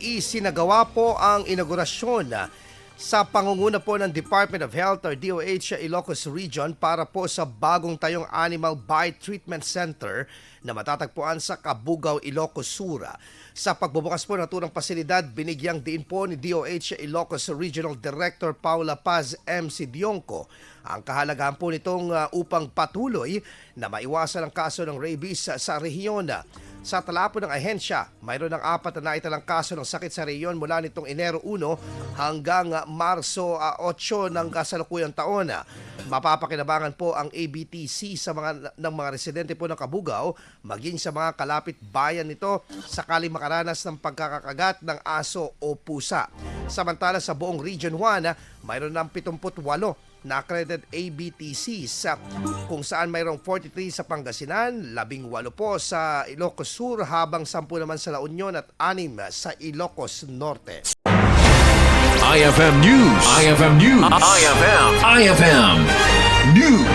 isinagawa po ang inaugurasyon sa pangunguna po ng Department of Health or DOH Ilocos Region para po sa bagong tayong Animal Bite Treatment Center na matatagpuan sa Kabugao, Ilocos Sur. Sa pagbubukas po ng turang pasilidad, binigyang diin po ni DOH Ilocos Regional Director Paula Paz MC Dionco ang kahalagahan po nitong upang patuloy na maiwasan ang kaso ng rabies sa rehiyon. Sa talapon ng ahensya, mayroon ng 4 na naitalang kaso ng sakit sa rehiyon mula nitong Enero 1 hanggang Marso 8 ng kasalukuyang taon. Mapapakinabangan po ang ABTC sa ng mga residente po ng Kabugao, maging sa mga kalapit bayan nito sakaling makaranas ng pagkakakagat ng aso o pusa. Samantala sa buong Region 1, mayroon ng 78 na accredited ABTCs kung saan mayroong 43 sa Pangasinan, 18 po sa Ilocos Sur, habang 10 naman sa La Union at 6 sa Ilocos Norte. IFM News. IFM News. IFM News.